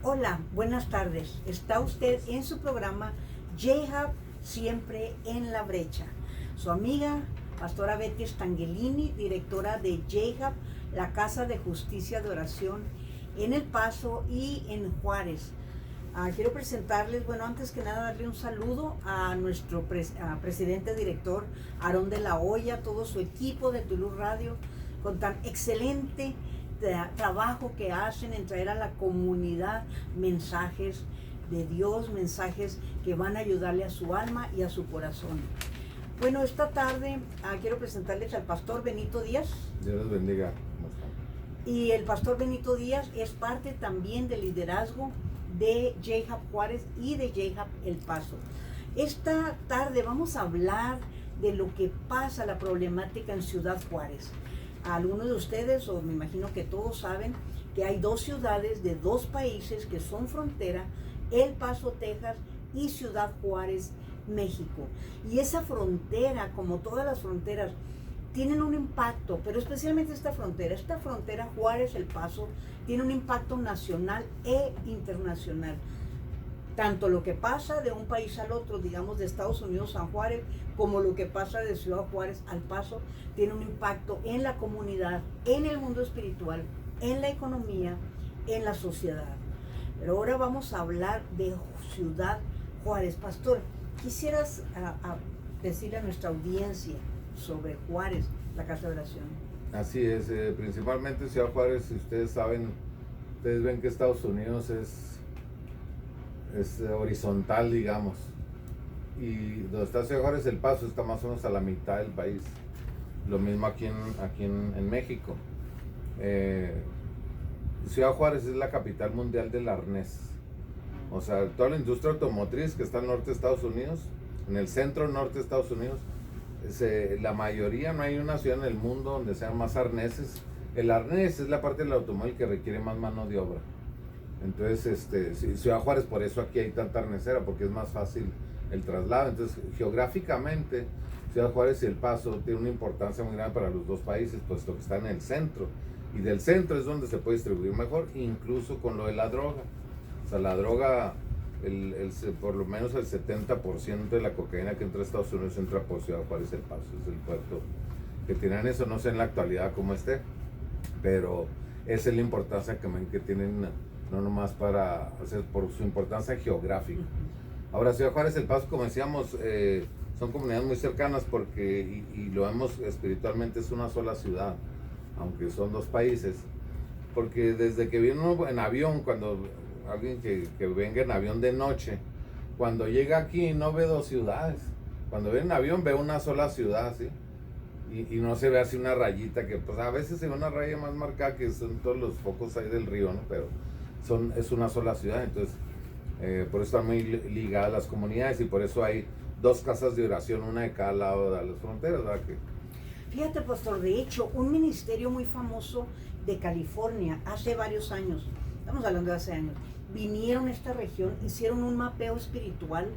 Hola, buenas tardes. Está usted en su programa J-Hub, siempre en la brecha. Su amiga, pastora Betty Stangelini, directora de J-Hub, la Casa de Justicia de Oración en El Paso y en Juárez. Quiero presentarles, antes que nada darle un saludo a nuestro presidente director, Aarón de la Hoya, todo su equipo de Toulouse Radio, con tan excelente trabajo que hacen en traer a la comunidad mensajes de Dios, mensajes que van a ayudarle a su alma y a su corazón. Bueno, esta tarde quiero presentarles al pastor Benito Díaz. Dios les bendiga. Y el pastor Benito Díaz es parte también del liderazgo de J-Hub Juárez y de J-Hub El Paso. Esta tarde vamos a hablar de lo que pasa, la problemática en Ciudad Juárez. Algunos de ustedes, o me imagino que todos saben, que hay dos ciudades de dos países que son frontera, El Paso, Texas, y Ciudad Juárez, México. Y esa frontera, como todas las fronteras, tienen un impacto, pero especialmente esta frontera Juárez, El Paso, tiene un impacto nacional e internacional. Tanto lo que pasa de un país al otro, digamos de Estados Unidos a Juárez, como lo que pasa de Ciudad Juárez al Paso, tiene un impacto en la comunidad, en el mundo espiritual, en la economía, en la sociedad. Pero ahora vamos a hablar de Ciudad Juárez. Pastor, quisieras decirle a nuestra audiencia sobre Juárez, la Casa de Oración. Así es, principalmente Ciudad Juárez, si ustedes saben, ustedes ven que Estados Unidos es horizontal, digamos, y donde está Ciudad Juárez, El Paso está más o menos a la mitad del país. Lo mismo aquí en México. Ciudad Juárez es la capital mundial del arnés. O sea, toda la industria automotriz que está al norte de Estados Unidos, en el centro norte de Estados Unidos, la mayoría, no hay una ciudad en el mundo donde sean más arneses. El arnés es la parte del automóvil que requiere más mano de obra. Entonces, Ciudad Juárez, por eso aquí hay tanta arnesera, porque es más fácil el traslado. Entonces, geográficamente, Ciudad Juárez y El Paso tienen una importancia muy grande para los dos países, puesto que están en el centro. Y del centro es donde se puede distribuir mejor, incluso con lo de la droga. O sea, la droga, por lo menos el 70% de la cocaína que entra a Estados Unidos entra por Ciudad Juárez, El Paso. Es el puerto que tienen eso, no sé en la actualidad cómo esté, pero esa es la importancia que tienen, no nomás por su importancia geográfica. Ahora, Ciudad Juárez, El Paso, como decíamos, son comunidades muy cercanas porque, y lo vemos espiritualmente, es una sola ciudad, aunque son dos países, porque desde que viene uno en avión, cuando alguien que venga en avión de noche, cuando llega aquí no ve dos ciudades, cuando viene en avión ve una sola ciudad, ¿sí? Y no se ve así una rayita, que pues a veces se ve una raya más marcada, que son todos los focos ahí del río, ¿no? Pero es una sola ciudad. Entonces por eso están muy ligadas las comunidades, y por eso hay dos casas de oración, una de cada lado de las fronteras, ¿verdad? Fíjate, pastor, de hecho, un ministerio muy famoso de California, hace varios años, estamos hablando de hace años, vinieron a esta región, hicieron un mapeo espiritual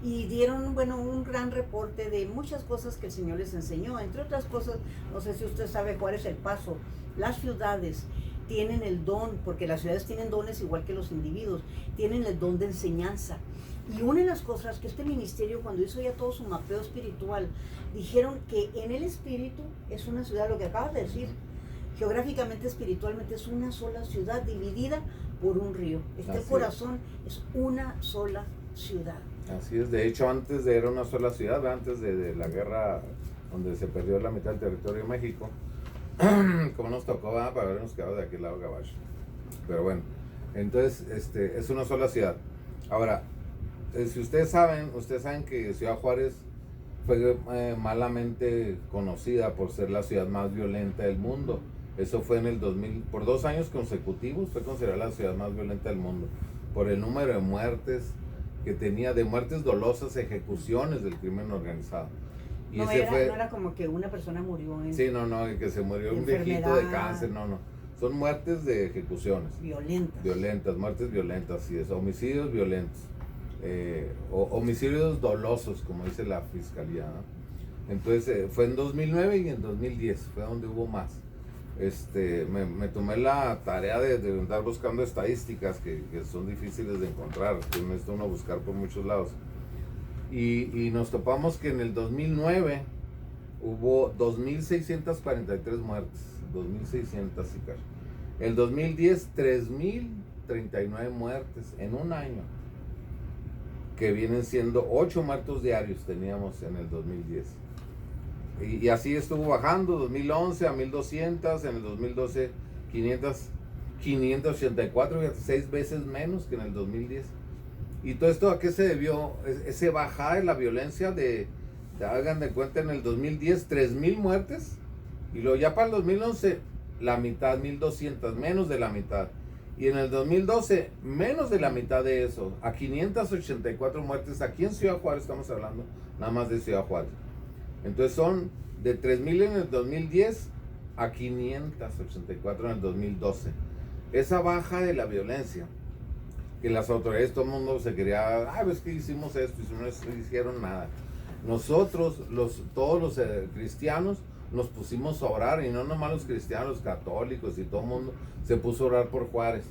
y dieron, un gran reporte de muchas cosas que el Señor les enseñó. Entre otras cosas, no sé si usted sabe cuál es El Paso. Las ciudades tienen el don, porque las ciudades tienen dones igual que los individuos, tienen el don de enseñanza. Y una de las cosas que este ministerio, cuando hizo ya todo su mapeo espiritual, dijeron que en el espíritu es una ciudad, lo que acabas de decir, geográficamente, espiritualmente es una sola ciudad dividida por un río. Este corazón es una sola ciudad. Así es, de hecho antes era una sola ciudad, antes de la guerra donde se perdió la mitad del territorio de México, como nos tocó, para habernos quedado de aquel lado gabacho. Pero bueno, entonces es una sola ciudad. Ahora, si ustedes saben que Ciudad Juárez fue malamente conocida por ser la ciudad más violenta del mundo. Eso fue en el 2000, por 2 años consecutivos fue considerada la ciudad más violenta del mundo, por el número de muertes que tenía, de muertes dolosas, ejecuciones del crimen organizado. Y no era como que una persona murió. Sí, que se murió un viejito de cáncer, son muertes de ejecuciones. Violentas, muertes violentas, sí, homicidios violentos. Homicidios dolosos, como dice la fiscalía, ¿no? Entonces fue en 2009 y en 2010 fue donde hubo más. me tomé la tarea de andar buscando estadísticas que son difíciles de encontrar, que necesita uno buscar por muchos lados. Y nos topamos que en el 2009 hubo 2.643 muertes, 2.600 y casi. El 2010, 3.039 muertes en un año, que vienen siendo 8 muertos diarios teníamos en el 2010. Y así estuvo bajando, 2011 a 1.200, en el 2012 584, 6 veces menos que en el 2010. ¿Y todo esto a qué se debió? Ese bajada de la violencia hagan de cuenta, en el 2010 3.000 muertes, y luego ya para el 2011 la mitad, 1.200, menos de la mitad. Y en el 2012 menos de la mitad de eso, a 584 muertes aquí en Ciudad Juárez, estamos hablando nada más de Ciudad Juárez. Entonces son de 3.000 en el 2010 a 584 en el 2012. Esa baja de la violencia, que las autoridades, todo el mundo se quería, es que hicimos esto, y no hicieron nada. Nosotros, todos los cristianos, nos pusimos a orar, y no nomás los cristianos, los católicos y todo el mundo se puso a orar por Juárez.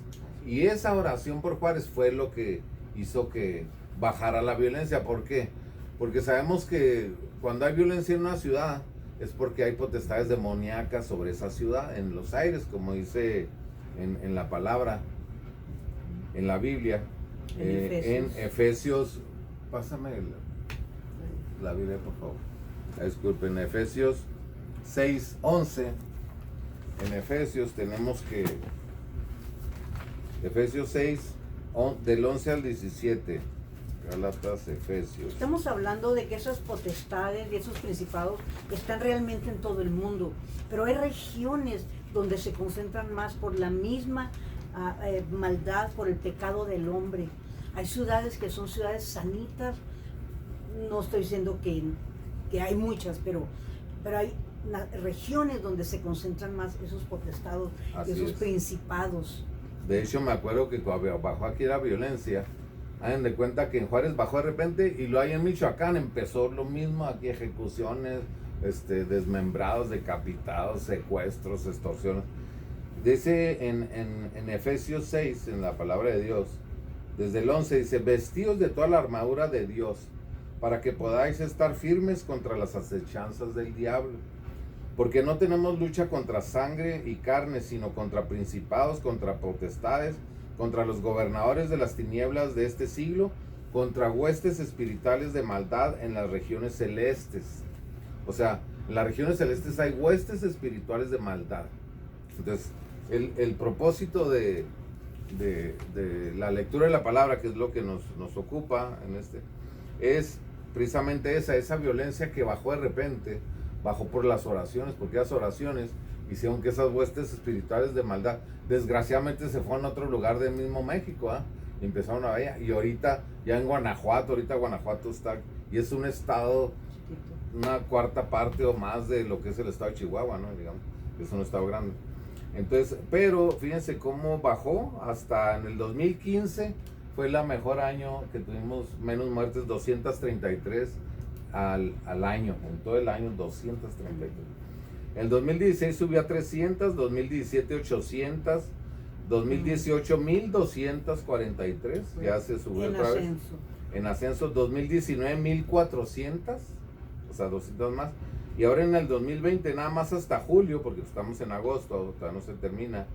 Y esa oración por Juárez fue lo que hizo que bajara la violencia. ¿Por qué? Porque sabemos que cuando hay violencia en una ciudad es porque hay potestades demoníacas sobre esa ciudad, en los aires, como dice en la palabra, en la Biblia, en Efesios, pásame la Biblia por favor, disculpen, Efesios 6:11, en Efesios tenemos que, Efesios 6, del 11 al 17, Gálatas, Efesios. Estamos hablando de que esas potestades y esos principados están realmente en todo el mundo, pero hay regiones donde se concentran más por la misma maldad, por el pecado del hombre. Hay ciudades que son ciudades sanitas, no estoy diciendo que hay muchas, pero hay regiones donde se concentran más esos potestados, esos principados. De hecho, me acuerdo que cuando bajó aquí la violencia, hagan de cuenta que en Juárez bajó de repente, y lo hay en Michoacán, empezó lo mismo, aquí ejecuciones, desmembrados, decapitados, secuestros, extorsiones. Dice en Efesios 6, en la palabra de Dios, desde el 11, dice, vestidos de toda la armadura de Dios, para que podáis estar firmes contra las acechanzas del diablo. Porque no tenemos lucha contra sangre y carne, sino contra principados, contra potestades, contra los gobernadores de las tinieblas de este siglo, contra huestes espirituales de maldad en las regiones celestes. O sea, en las regiones celestes hay huestes espirituales de maldad. Entonces, el propósito de la lectura de la palabra, que es lo que nos ocupa es precisamente esa violencia que bajó de repente, bajó por las oraciones, porque las oraciones hicieron que esas huestes espirituales de maldad, desgraciadamente se fueron a otro lugar del mismo México, y empezaron a ver, y ahorita ya en Guanajuato, Guanajuato está, y es un estado, una cuarta parte o más de lo que es el estado de Chihuahua, ¿no? Digamos, es un estado grande. Entonces, pero fíjense cómo bajó, hasta en el 2015 fue el mejor año que tuvimos menos muertes, 233 al año, en todo el año 233. En 2016 subió a 300, 2017 800, 2018 1243, ya se subió otra vez. En ascenso, 2019 1400, o sea 200 más. Y ahora en el 2020, nada más hasta julio, porque estamos en agosto, todavía no se termina,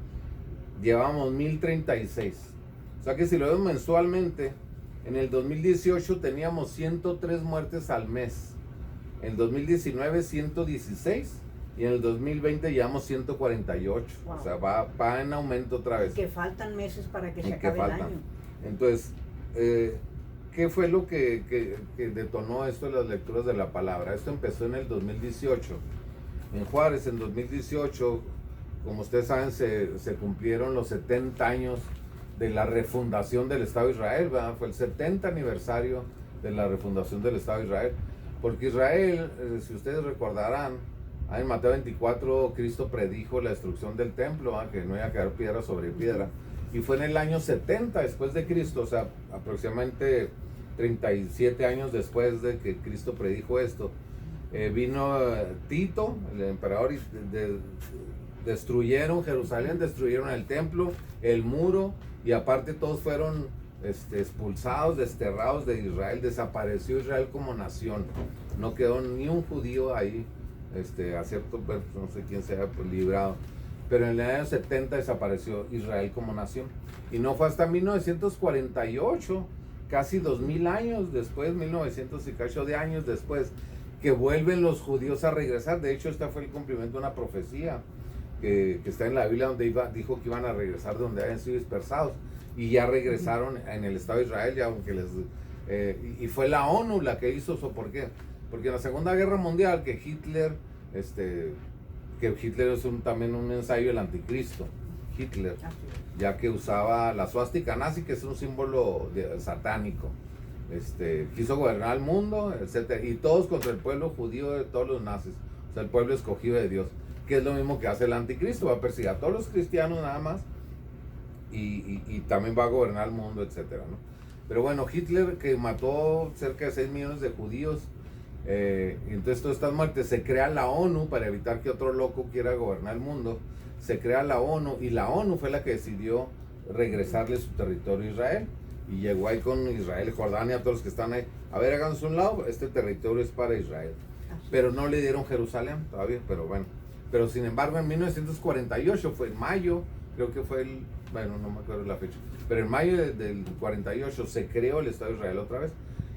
llevamos 1036. O sea que si lo vemos mensualmente, en el 2018 teníamos 103 muertes al mes, en el 2019 116, y en el 2020 llevamos 148. Wow. O sea, va en aumento otra vez. Que faltan meses para que se acabe el año. Entonces, ¿qué fue lo que detonó esto de las lecturas de la palabra? Esto empezó en el 2018. En Juárez, en 2018, como ustedes saben, se cumplieron los 70 años de la refundación del Estado de Israel, ¿verdad? Fue el 70 aniversario de la refundación del Estado de Israel. Porque Israel, si ustedes recordarán, en Mateo 24, Cristo predijo la destrucción del templo, que no iba a quedar piedra sobre piedra. Y fue en el año 70 después de Cristo, o sea, aproximadamente 37 años después de que Cristo predijo esto, vino Tito, el emperador, destruyeron Jerusalén, destruyeron el templo, el muro, y aparte todos fueron expulsados, desterrados de Israel. Desapareció Israel como nación. No quedó ni un judío ahí, a cierto, no sé quién sea, pues, librado. Pero en el año 70 desapareció Israel como nación. Y no fue hasta 1948, casi 2000 años después, 1900 y cacho de años después, que vuelven los judíos a regresar. De hecho, este fue el cumplimiento de una profecía que está en la Biblia, donde dijo que iban a regresar de donde habían sido dispersados. Y ya regresaron en el Estado de Israel, ya aunque y fue la ONU la que hizo eso. ¿Por qué? Porque en la Segunda Guerra Mundial, que Hitler es también un ensayo del anticristo, Hitler, ya que usaba la suástica nazi, que es un símbolo satánico. Quiso gobernar el mundo, etcétera, y todos contra el pueblo judío de todos los nazis, o sea, el pueblo escogido de Dios, que es lo mismo que hace el anticristo. Va a perseguir a todos los cristianos nada más, y también va a gobernar el mundo, etcétera, ¿no? Pero bueno, Hitler, que mató cerca de 6 millones de judíos, entonces todas estas muertes, se crea la ONU para evitar que otro loco quiera gobernar el mundo. Se crea la ONU, y la ONU fue la que decidió regresarle su territorio a Israel, y llegó ahí con Israel, Jordania, todos los que están ahí: a ver, háganse un lado, este territorio es para Israel. Pero no le dieron Jerusalén todavía, pero bueno. Pero sin embargo, en 1948, fue en mayo, creo que fue bueno, no me acuerdo la fecha, pero en mayo del 48 se creó el Estado de Israel otra vez.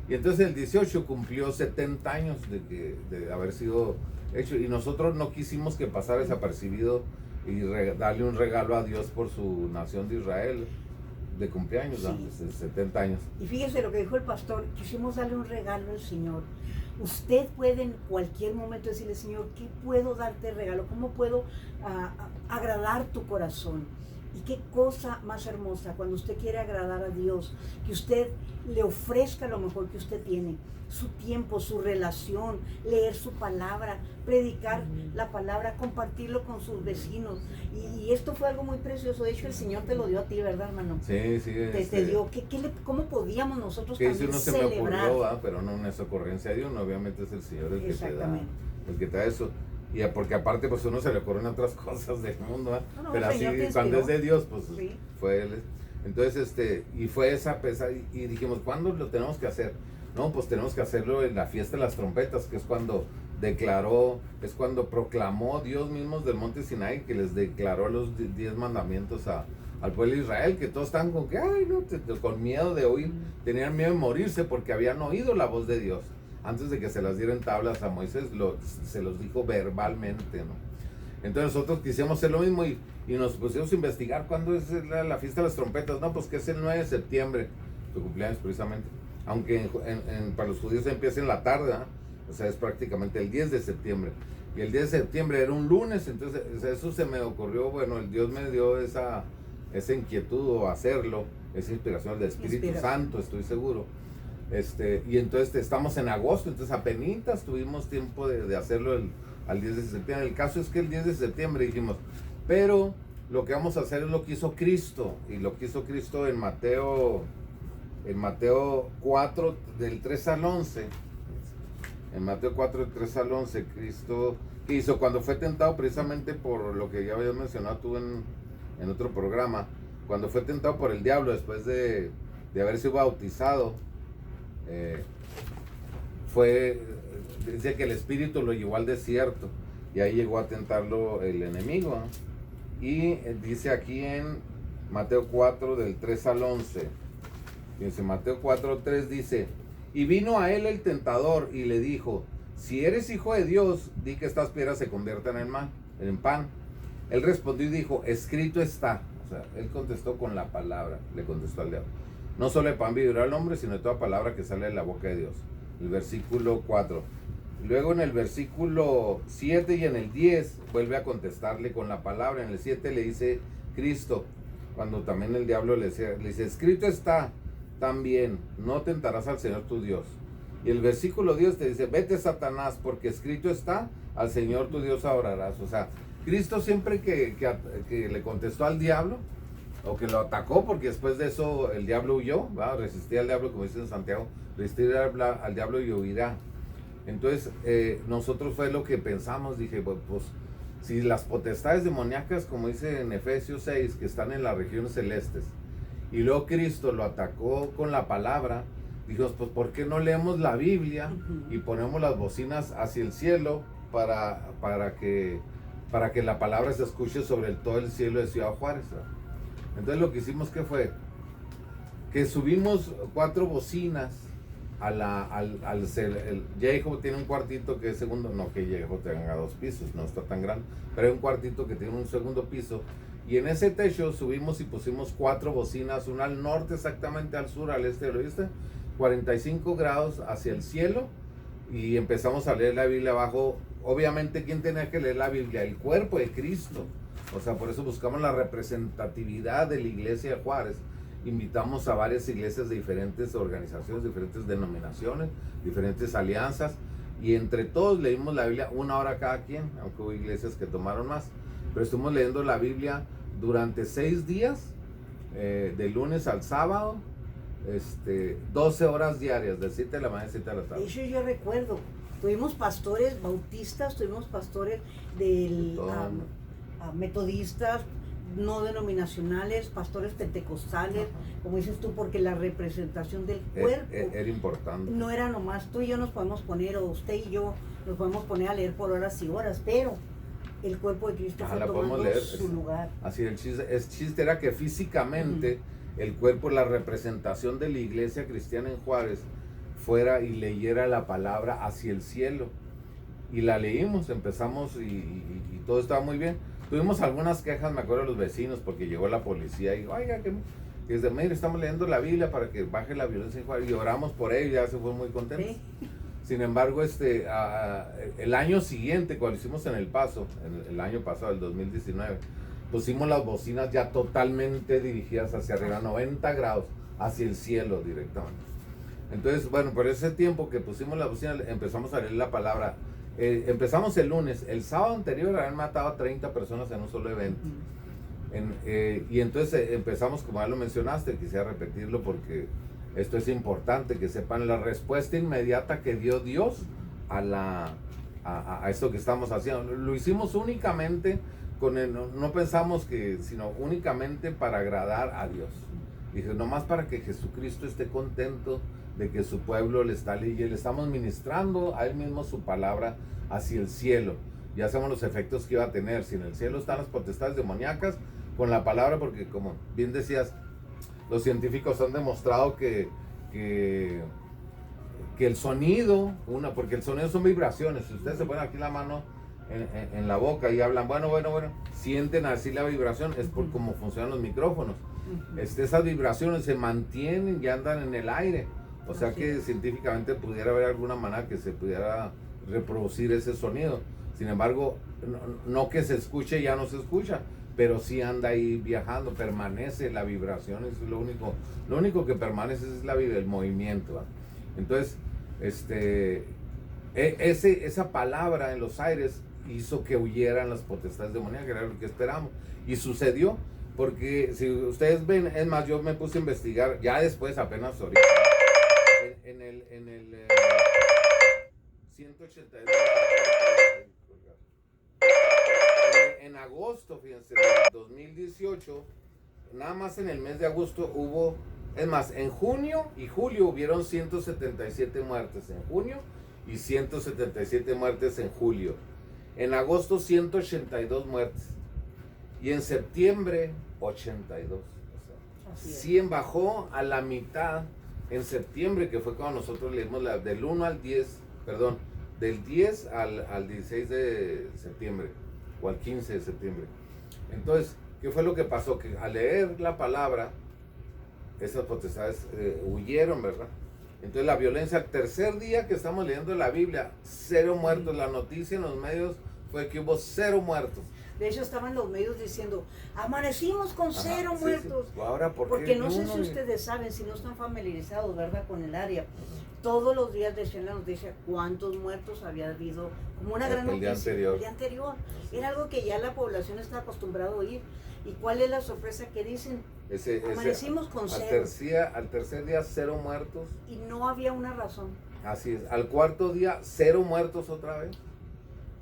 Y entonces el 18 cumplió 70 años de haber sido hecho, y nosotros no quisimos que pasara desapercibido y darle un regalo a Dios por su nación de Israel de cumpleaños, ¿no? Sí. 70 años. Y fíjese lo que dijo el pastor: quisimos darle un regalo al Señor. Usted puede en cualquier momento decirle: Señor, ¿qué puedo darte de regalo? ¿Cómo puedo agradar tu corazón? Y qué cosa más hermosa cuando usted quiere agradar a Dios, que usted le ofrezca lo mejor que usted tiene, su tiempo, su relación, leer su palabra, predicar la palabra, compartirlo con sus vecinos. Y esto fue algo muy precioso. De hecho, el Señor te lo dio a ti, ¿verdad, hermano? Sí, sí. Te dio. ¿Cómo podíamos nosotros que también no se celebrar? me ocurrió, pero no es ocurrencia de uno, obviamente es el Señor el que te da eso. Y porque aparte, pues, uno se le ocurren otras cosas del mundo, ¿eh? No, pero así, cuando es de Dios, pues, sí, fue Él. Entonces, y fue esa pesa, y dijimos: ¿cuándo lo tenemos que hacer? No, pues tenemos que hacerlo en la fiesta de las trompetas, que es cuando proclamó Dios mismo del monte Sinaí, que les declaró los 10 mandamientos al pueblo de Israel, que todos estaban con que, con miedo de oír, tenían miedo de morirse, porque habían oído la voz de Dios. Antes de que se las dieran tablas a Moisés, se los dijo verbalmente, ¿no? Entonces nosotros quisimos hacer lo mismo, y nos pusimos a investigar cuándo es la fiesta de las trompetas. No, pues que es el 9 de septiembre, tu cumpleaños precisamente. Aunque para los judíos empieza en la tarde, ¿no? O sea, es prácticamente el 10 de septiembre. Y el 10 de septiembre era un lunes, entonces eso se me ocurrió. Bueno, el Dios me dio esa inquietud o hacerlo, esa inspiración del Espíritu Santo, estoy seguro. Y entonces estamos en agosto, entonces apenas tuvimos tiempo de hacerlo al 10 de septiembre. El caso es que el 10 de septiembre dijimos: pero lo que vamos a hacer es lo que hizo Cristo, y lo que hizo Cristo en Mateo 4, del 3 al 11. En Mateo 4, del 3 al 11, Cristo, ¿qué hizo? Cuando fue tentado, precisamente por lo que ya habías mencionado tú en otro programa, cuando fue tentado por el diablo después de haber sido bautizado, dice que el Espíritu lo llevó al desierto, y ahí llegó a tentarlo el enemigo, ¿no? Y dice aquí en Mateo 4, del 3 al 11, dice Mateo 4, 3, dice: y vino a él el tentador y le dijo: si eres hijo de Dios, di que estas piedras se conviertan en pan. Él respondió y dijo: escrito está. O sea, él contestó con la palabra, le contestó al diablo: no solo de pan vivirá el hombre, sino de toda palabra que sale de la boca de Dios. El versículo 4. Luego en el versículo 7 y en el 10 vuelve a contestarle con la palabra. En el 7 le dice Cristo, cuando también el diablo le dice: escrito está también, no tentarás al Señor tu Dios. Y el versículo 10 te dice: vete, Satanás, porque escrito está, al Señor tu Dios adorarás. O sea, Cristo siempre que le contestó al diablo, o que lo atacó, porque después de eso el diablo huyó, ¿va? Resistía al diablo, como dice en Santiago: resistir al diablo y huirá. Entonces nosotros fue lo que pensamos. Dije, pues Si las potestades demoníacas, como dice en Efesios 6, que están en las regiones celestes, y luego Cristo lo atacó con la palabra, dijo, pues ¿por qué no leemos la Biblia y ponemos las bocinas hacia el cielo para que la palabra se escuche sobre todo el cielo de Ciudad Juárez, ¿verdad? Entonces lo que hicimos que fue que subimos 4 bocinas el Jacob tiene un cuartito que es segundo, no que Jacob tenga 2 pisos, no está tan grande, pero hay un cuartito que tiene un segundo piso, y en ese techo subimos y pusimos 4 bocinas, una al norte exactamente, al sur, al este, al oeste, 45 grados hacia el cielo, y empezamos a leer la Biblia abajo. Obviamente, ¿quién tenía que leer la Biblia? El cuerpo de Cristo. O sea, por eso buscamos la representatividad de la iglesia de Juárez. Invitamos a varias iglesias de diferentes organizaciones, diferentes denominaciones, diferentes alianzas, y entre todos leímos la Biblia 1 hora cada quien, aunque hubo iglesias que tomaron más. Pero estuvimos leyendo la Biblia durante 6 días, de lunes al sábado, 12 horas diarias, de 7 de la mañana a 7 de la tarde. De hecho, yo recuerdo, tuvimos pastores bautistas, tuvimos pastores metodistas, no denominacionales, pastores pentecostales, como dices tú, porque la representación del cuerpo era importante. No era nomás tú y yo nos podemos poner, o usted y yo nos podemos poner a leer por horas y horas, pero el cuerpo de Cristo fue tomando su lugar. Así, el chiste era que físicamente el cuerpo, la representación de la iglesia cristiana en Juárez, fuera y leyera la palabra hacia el cielo. Y la leímos, empezamos y todo estaba muy bien. Tuvimos algunas quejas, me acuerdo, de los vecinos, porque llegó la policía y, oiga, que desde mire, estamos leyendo la Biblia para que baje la violencia en Juárez, y oramos por ello, y ya se fue muy contento. Sí. Sin embargo, el año siguiente, cuando hicimos en El Paso, el año pasado, el 2019, pusimos las bocinas ya totalmente dirigidas hacia arriba, 90 grados, hacia el cielo directamente. Entonces, bueno, por ese tiempo que pusimos las bocinas, empezamos a leer la palabra. Empezamos el lunes, el sábado anterior habían matado a 30 personas en un solo evento. Y entonces empezamos, como ya lo mencionaste, quisiera repetirlo porque esto es importante, que sepan la respuesta inmediata que dio Dios a esto que estamos haciendo. Lo hicimos únicamente no pensamos sino únicamente para agradar a Dios. Dije, nomás para que Jesucristo esté contento de que su pueblo le estamos ministrando a él mismo su palabra hacia el cielo. Ya sabemos los efectos que iba a tener. Si en el cielo están las potestades demoníacas, con la palabra, porque como bien decías, los científicos han demostrado que el sonido, porque el sonido son vibraciones. Si ustedes se ponen aquí la mano en la boca y hablan, bueno, sienten así la vibración, es por cómo funcionan los micrófonos. Esas vibraciones se mantienen y andan en el aire. O sea que científicamente pudiera haber alguna manera que se pudiera reproducir ese sonido. Sin embargo, no que se escuche, ya no se escucha, pero sí anda ahí viajando, permanece la vibración, es lo único que permanece es el movimiento, ¿va? Entonces, esa palabra en los aires hizo que huyeran las potestades demoníacas, era lo que esperamos. Y sucedió, porque si ustedes ven, es más, yo me puse a investigar, ya después, apenas ahorita, en el 182, en agosto, fíjense, del 2018, nada más en el mes de agosto hubo, es más, en junio y julio hubieron 177 muertes en junio y 177 muertes en julio. En agosto 182 muertes y en septiembre 82. O sea, 100 bajó a la mitad en septiembre, que fue cuando nosotros leímos del 1 al 10, perdón, del 10 al 16 de septiembre o al 15 de septiembre. Entonces, ¿qué fue lo que pasó? Que al leer la palabra, esas potestades huyeron, ¿verdad? Entonces la violencia, el tercer día que estamos leyendo la Biblia, 0 muertos. La noticia en los medios fue que hubo 0 muertos. De hecho, estaban los medios diciendo, amanecimos con 0 muertos. Sí. Ahora, porque no sé si ustedes saben, si no están familiarizados, ¿verdad?, con el área. Todos los días decían la noticia cuántos muertos había habido, como una gran noticia. El día anterior. Era algo que ya la población está acostumbrada a oír. ¿Y cuál es la sorpresa que dicen? Amanecimos con 0. Al tercer día 0 muertos. Y no había una razón. Así es. Al cuarto día 0 muertos otra vez.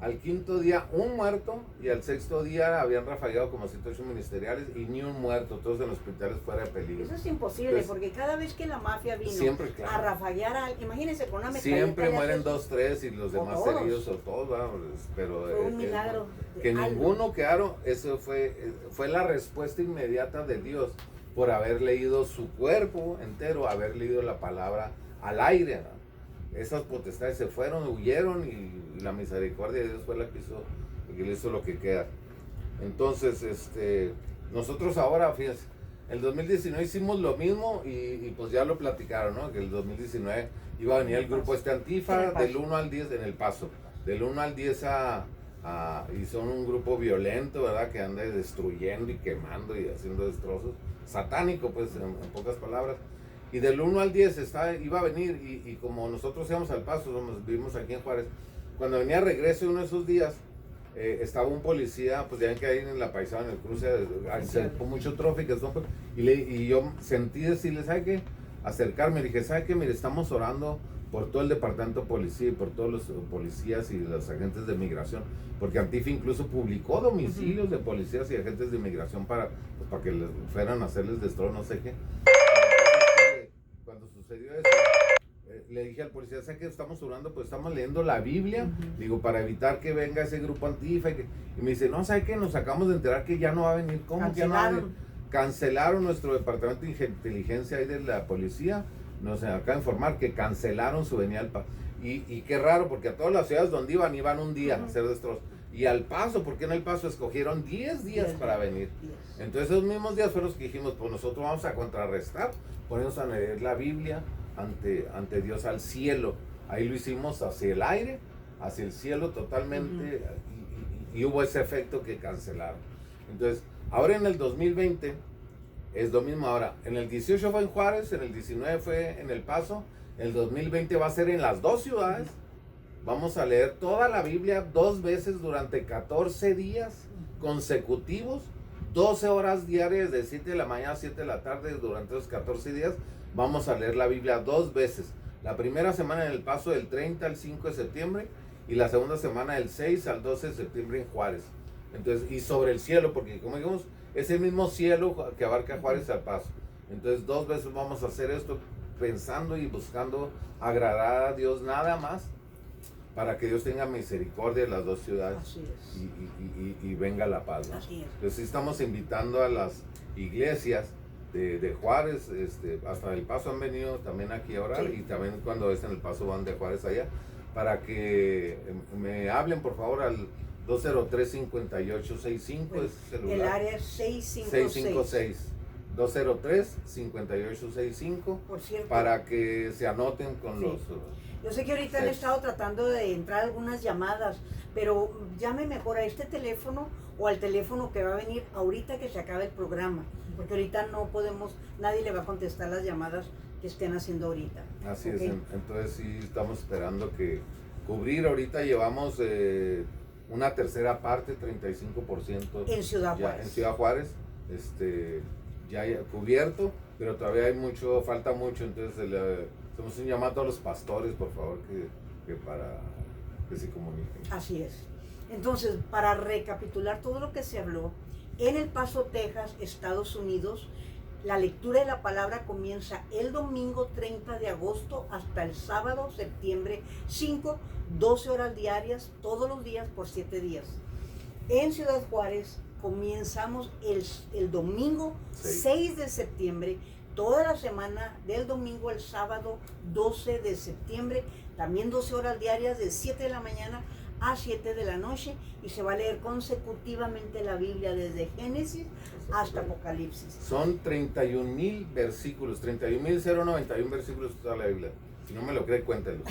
al quinto día un muerto y al sexto día habían rafagado como 108 ministeriales y ni un muerto, todos en hospitales fuera de peligro. Eso es imposible. Entonces, porque cada vez que la mafia vino siempre, claro, a rafaguear a alguien, imagínense con una metralleta. Siempre mueren 2, 3 y los demás heridos o todos, vamos, pero fue un milagro. Que ninguno quedaron, eso fue la respuesta inmediata de Dios por haber leído su cuerpo entero, haber leído la palabra al aire, ¿no? Esas potestades se fueron, huyeron y la misericordia de Dios fue la que hizo lo que queda. Entonces, nosotros ahora, fíjense, el 2019 hicimos lo mismo y pues ya lo platicaron, ¿no? Que el 2019 iba a venir el grupo Antifa del 1 al 10 en El Paso, del 1 al 10 y son un grupo violento, ¿verdad? Que anda destruyendo y quemando y haciendo destrozos, satánico, pues, en pocas palabras. Y del 1 al 10 iba a venir y como nosotros íbamos al Paso, vivimos aquí en Juárez, cuando venía a regreso uno de esos días, estaba un policía, pues ya ven que ahí en la Paisana, en el cruce, se fue mucho tráfico, y yo sentí decirle, ¿sabe qué? Acercarme, le dije, ¿sabe qué? Mire, estamos orando por todo el departamento de policía y por todos los policías y los agentes de migración, porque Antifa incluso publicó domicilios de policías y agentes de migración para que les fueran a hacerles destrozos, no sé qué. Cuando sucedió eso, le dije al policía, ¿sabes qué estamos orando? Pues estamos leyendo la Biblia, digo, para evitar que venga ese grupo Antifa. Y me dice, no, ¿sabes qué? Nos acabamos de enterar que ya no va a venir. ¿Cómo que ya no va a venir? Cancelaron nuestro departamento de inteligencia ahí de la policía. Nos acaba de informar que cancelaron su venida al Paso. Y qué raro, porque a todas las ciudades donde iban un día a hacer destrozos. Y al Paso, ¿por qué en El Paso escogieron 10 días para venir? Entonces esos mismos días fueron los que dijimos, pues nosotros vamos a contrarrestar, ponernos a leer la Biblia ante Dios al cielo. Ahí lo hicimos hacia el aire, hacia el cielo totalmente, y hubo ese efecto que cancelaron. Entonces, ahora en el 2020 es lo mismo. Ahora, en el 18 fue en Juárez, en el 19 fue en El Paso, el 2020 va a ser en las dos ciudades. Vamos a leer toda la Biblia 2 veces durante 14 días consecutivos, 12 horas diarias de 7 de la mañana a 7 de la tarde durante esos 14 días. Vamos a leer la Biblia 2 veces. La primera semana en El Paso del 30 al 5 de septiembre y la segunda semana del 6 al 12 de septiembre en Juárez. Entonces, y sobre el cielo, porque como digamos, es el mismo cielo que abarca Juárez al Paso. Entonces 2 veces vamos a hacer esto pensando y buscando agradar a Dios nada más, para que Dios tenga misericordia de las dos ciudades. Así es. Y venga la paz, ¿no? Así es. Entonces sí estamos invitando a las iglesias de Juárez, hasta El Paso han venido también aquí a orar, y también cuando es en El Paso van de Juárez allá, para que me hablen por favor al 203-5865, Bueno, es celular. El área es 656. 203-5865, Por cierto, para que se anoten con los... Yo sé que ahorita han estado tratando de entrar algunas llamadas, pero llame mejor a este teléfono o al teléfono que va a venir ahorita que se acabe el programa, porque ahorita no podemos, nadie le va a contestar las llamadas que estén haciendo ahorita. Así es, entonces sí estamos esperando que cubrir, ahorita llevamos una tercera parte, 35% en Ciudad Juárez. En Ciudad Juárez, ya cubierto, pero todavía hay falta mucho, entonces hacemos un llamado a todos los pastores, por favor, para que se comuniquen. Así es. Entonces, para recapitular todo lo que se habló, en El Paso, Texas, Estados Unidos, la lectura de la palabra comienza el domingo 30 de agosto hasta el sábado, septiembre 5, 12 horas diarias, todos los días por 7 días. En Ciudad Juárez comenzamos el domingo 6 de septiembre, toda la semana, del domingo al sábado 12 de septiembre, también 12 horas diarias de 7 de la mañana a 7 de la noche, y se va a leer consecutivamente la Biblia desde Génesis hasta Apocalipsis. Son 31,000 versículos, 31,091 versículos toda la Biblia. Si no me lo cree, cuéntelo.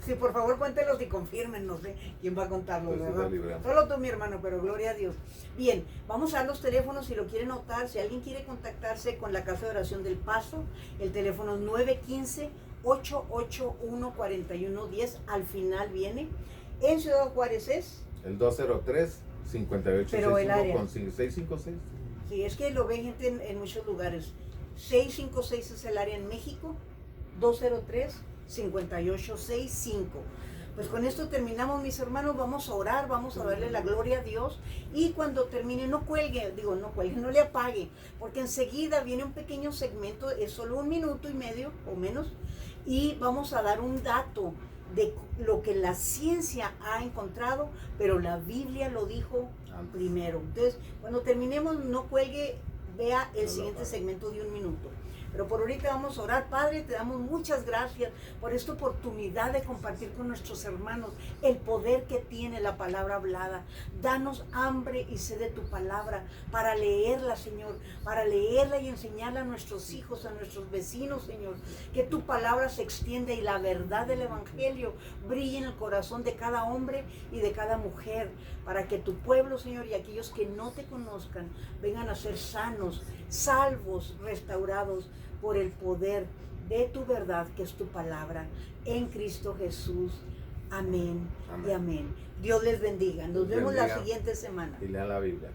Sí, por favor, cuéntelos y confirmen, no sé quién va a contarlo, pues ¿verdad? Solo tú, mi hermano, pero gloria a Dios. Bien, vamos a dar los teléfonos si lo quieren notar. Si alguien quiere contactarse con la Casa de Oración del Paso, el teléfono es 915-881-4110, al final viene. En Ciudad Juárez es el 203-5865 pero el área con 656. Sí, es que lo ven gente en muchos lugares. 656 es el área en México, 203-5865. Pues con esto terminamos, mis hermanos. Vamos a orar, vamos a darle la gloria a Dios. Y cuando termine, no cuelgue, no le apague, porque enseguida viene un pequeño segmento, es solo 1 minuto y medio o menos, y vamos a dar un dato de lo que la ciencia ha encontrado, pero la Biblia lo dijo primero. Entonces, cuando terminemos, no cuelgue, vea el siguiente segmento de 1 minuto. Pero por ahorita vamos a orar. Padre, te damos muchas gracias por esta oportunidad de compartir con nuestros hermanos el poder que tiene la palabra hablada. Danos hambre y sed de tu palabra para leerla, Señor, para leerla y enseñarla a nuestros hijos, a nuestros vecinos, Señor. Que tu palabra se extienda y la verdad del Evangelio brille en el corazón de cada hombre y de cada mujer, para que tu pueblo, Señor, y aquellos que no te conozcan vengan a ser sanos, salvos, restaurados por el poder de tu verdad, que es tu palabra, en Cristo Jesús. Amén, amén. Y amén. Dios les bendiga. Nos vemos la siguiente semana. Y lean la Biblia.